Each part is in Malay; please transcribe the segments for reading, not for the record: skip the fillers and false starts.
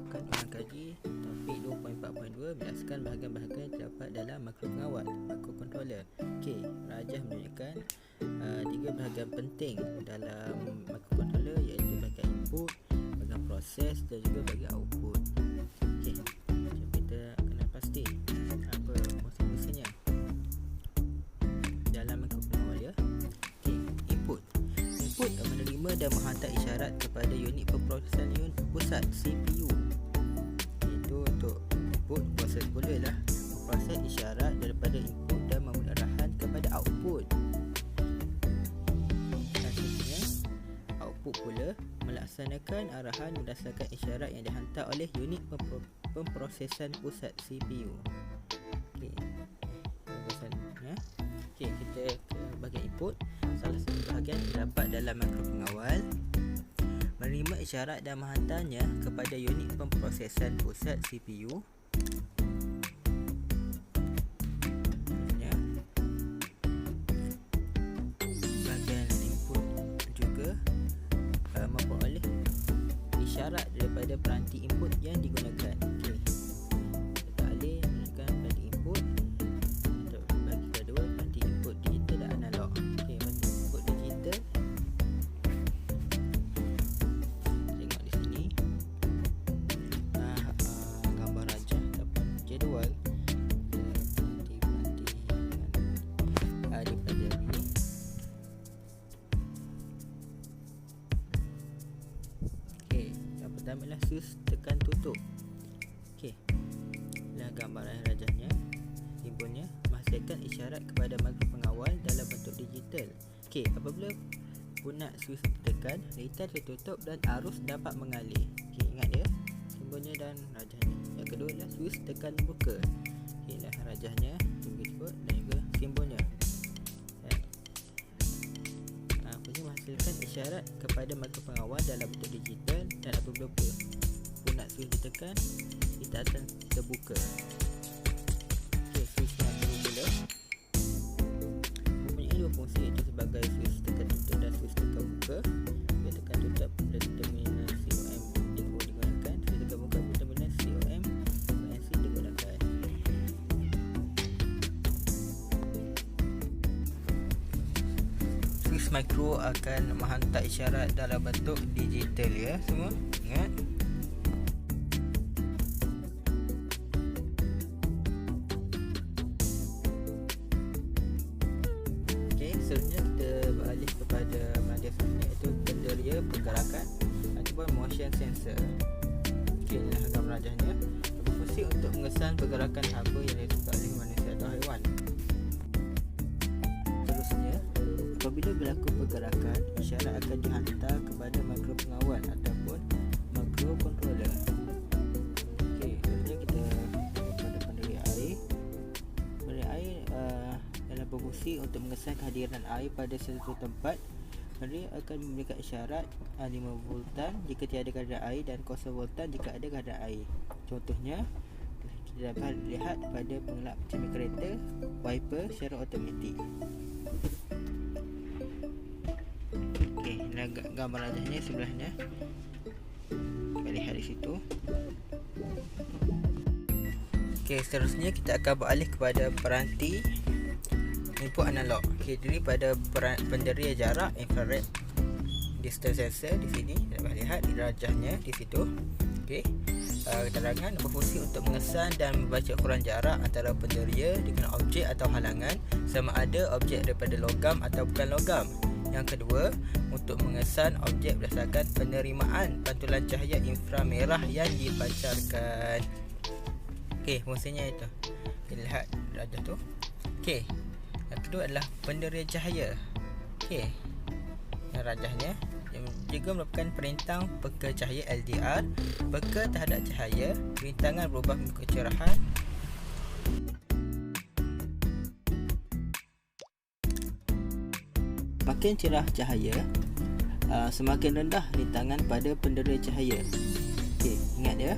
merupakan ulang kaji topik 2.4.2 menjelaskan bahagian-bahagian yang terdapat dalam makropengawal microcontroller. Okey, Rajah menunjukkan 3 bahagian penting dalam microcontroller, iaitu bahagian input, bahagian proses dan juga bahagian output. Okey, jom kita kena pasti apa fungsi-fungsinya dalam micropengawal ya. Okey, input menerima dan menghantar isyarat kepada unit pemprosesan pusat CPU. Itu untuk input, proses pula lah memproses isyarat daripada input dan memberi arahan kepada output. Selanjutnya, output pula melaksanakan arahan berdasarkan isyarat yang dihantar oleh unit pemprosesan pusat CPU. Okey. Okey, kita ke bahagian input. Salah satu bahagian terdapat dalam makropengawal menerima isyarat dan menghantarnya kepada unit pemprosesan pusat CPU. Bahagian input juga memperoleh isyarat daripada peranti input yang digunakan. Okey, kita alih menggunakan peranti input. Untuk bagi kedua, peranti input digital dan analog. Okey, peranti input digital, tengok di sini gambar rajah ataupun jadual peranti dipelajari. Okey, yang pertama adalah switch tekan tutup. Okey, inilah gambaran rajahnya. Simbolnya menghasilkan isyarat kepada makropengawal dalam bentuk digital. Okey, apabila punat switch ditekan, litar tertutup dan arus dapat mengalir. Okey, ingat ya simbolnya dan rajahnya. Yang kedua adalah switch tekan buka. Okey, inilah rajahnya, input dan juga simbolnya. Menghasilkan isyarat kepada makropengawal dalam bentuk digital, dan apabila punat switch ditekan, litar akan terbuka. Okey, switch yang pula mempunyai dua fungsi, iaitu sebagai switch tekan tutup dan switch tekan buka. Bila tekan tutup, terminal COM digunakan. Switch tekan buka, terminal COM NC digunakan. Switch micro akan menghantar isyarat dalam bentuk digital ya, semua ingat. Okey, seterusnya kita beralih kepada bahagian seterusnya, iaitu penderia pergerakan ataupun motion sensor. Okey, inilah gambar rajahnya, berfungsi untuk mengesan pergerakan haba yang dilakukan oleh manusia atau haiwan. Seterusnya, apabila berlaku pergerakan, isyarat akan dihantar kepada makropengawal ataupun microcontroller. Okey, seterusnya kita pada penderia air. Penderia air adalah berfungsi untuk mengesan kehadiran air pada sesuatu tempat. Penderia akan memberikan isyarat 5 voltan jika tiada kehadiran air dan 0 voltan jika ada kehadiran air. Contohnya, kita dapat lihat pada pengelak cermin kereta, wiper secara automatik. Okey, ini gambar rajahnya sebelahnya. Kita lihat di situ. Okey, seterusnya kita akan beralih kepada peranti input analog. Okey, jadi pada penderia jarak infrared distance sensor di sini dapat lihat di rajahnya di situ. Okey, keterangan berfungsi untuk mengesan dan membaca ukuran jarak antara penderia dengan objek atau halangan, sama ada objek daripada logam atau bukan logam. Yang kedua, untuk mengesan objek berdasarkan penerimaan pantulan cahaya inframerah yang dipancarkan. Okey, fungsinya itu. Kita lihat rajah tu. Okey, yang kedua adalah penderia cahaya. Okey, yang rajahnya yang juga merupakan perintang peka cahaya LDR. Peka terhadap cahaya, perintangan berubah mengikut kecerahan. Semakin cerah cahaya, semakin rendah rintangan pada penderia cahaya. Okey, ingat ya.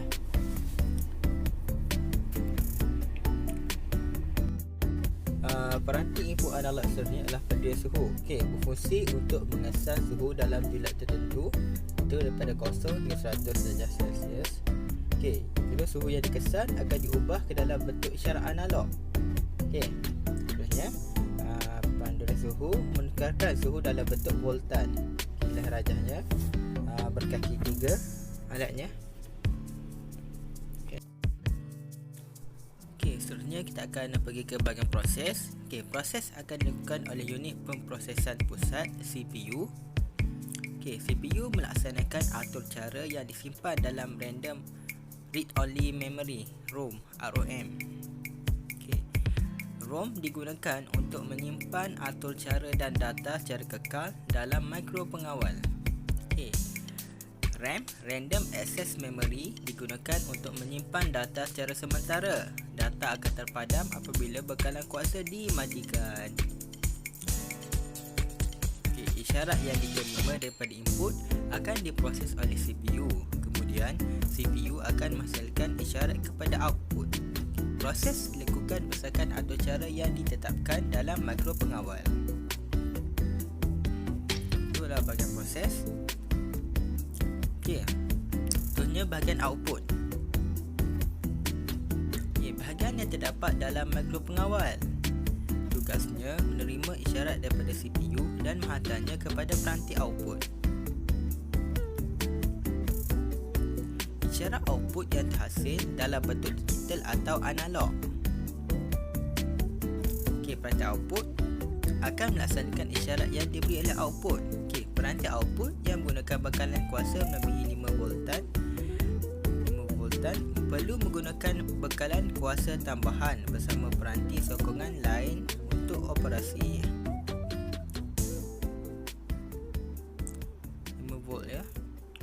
Peranti input analog seterusnya adalah penderia suhu. Okey, berfungsi untuk mengesan suhu dalam jumlah tertentu, itu daripada 0 hingga 100 darjah Celsius. Okey, terus suhu yang dikesan akan diubah ke dalam bentuk isyarat analog. Okey, seterusnya panduan suhu menukarkan suhu dalam bentuk voltan. Inilah rajahnya, berkaki 3 alatnya. Okey, seterusnya kita akan pergi ke bahagian proses. Okey, proses akan dilakukan oleh unit pemprosesan pusat CPU. Okey, CPU melaksanakan atur cara yang disimpan dalam random read only memory ROM. Okey, ROM digunakan untuk menyimpan atur cara dan data secara kekal dalam mikro pengawal. Okey, RAM Random Access Memory digunakan untuk menyimpan data secara sementara. Data akan terpadam apabila bekalan kuasa dimatikan. Okey, isyarat yang diterima daripada input akan diproses oleh CPU. Kemudian CPU akan menghasilkan isyarat kepada output. Proses dilakukan berdasarkan atur cara yang ditetapkan dalam mikro pengawal. Itulah bahagian proses. Okey, seterusnya bahagian output. Okey, bahagian yang terdapat dalam mikro pengawal. Tugasnya menerima isyarat daripada CPU dan menghantarnya kepada peranti output. Isyarat output yang terhasil dalam bentuk digital atau analog. Okey, peranti output akan melaksanakan isyarat yang diberi oleh output. Okey, peranti output yang menggunakan bekalan kuasa melebihi 5 voltan perlu menggunakan bekalan kuasa tambahan bersama peranti sokongan lain untuk operasi. 5 volt ya.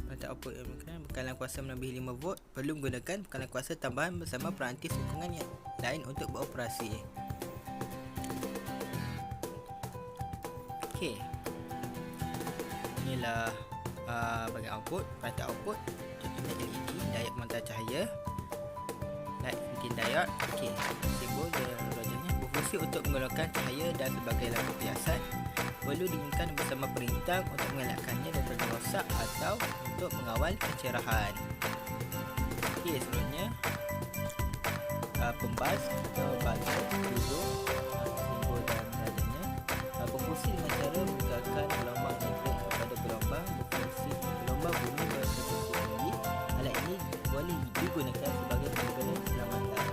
Peranti output yang menggunakan bekalan kuasa melebihi 5 volt perlu menggunakan bekalan kuasa tambahan bersama peranti sokongan yang lain untuk beroperasi. Okey, inilah bahagian output. Peranti output contohnya LED, diode pemantar cahaya, light emitting diode. Okey, simbol rajahnya berfungsi untuk mengeluarkan cahaya dan sebagai lampu hiasan. Perlu digunakan bersama perintah untuk mengelakkannya daripada rosak atau untuk mengawal kecerahan. Okey, seterusnya pembas atau buzzer dulu, simbol dan rajahnya berfungsi dengan cara menggerakkan gelombang elektrik kepada gelombang bumi berfrekuensi tinggi. Alat ini boleh digunakan sebagai pengguna keselamatan.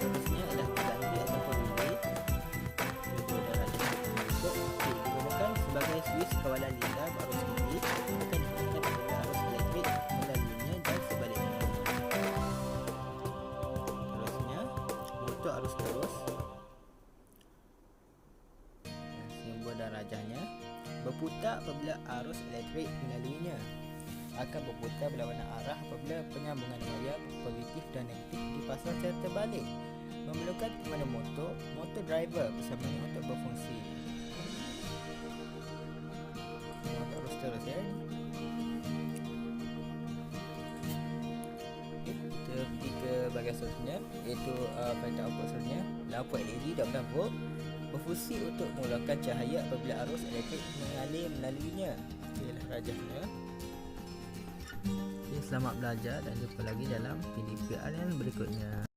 Seterusnya adalah pengganti ataupun relay. Digunakan sebagai switch kawalan lintang arus tinggi, akan digunakan apabila arus elektrik melaluinya dan sebaliknya. Seterusnya motor arus terus. Simbol dan rajahnya berputar apabila arus elektrik melaluinya. Akan berputar berlawanan arah apabila penyambungan wayar positif dan negatif dipasang secara terbalik. Memerlukan kemana motor driver bersamanya untuk berfungsi. Motor arus terus ya. Kita pergi ke bahagian seterusnya, iaitu peranti output seterusnya. Lampu LED 12 volt berfungsi untuk mengeluarkan cahaya apabila arus elektrik mengalir melaluinya. Inilah rajahnya. Selamat belajar dan jumpa lagi dalam PDPR yang berikutnya.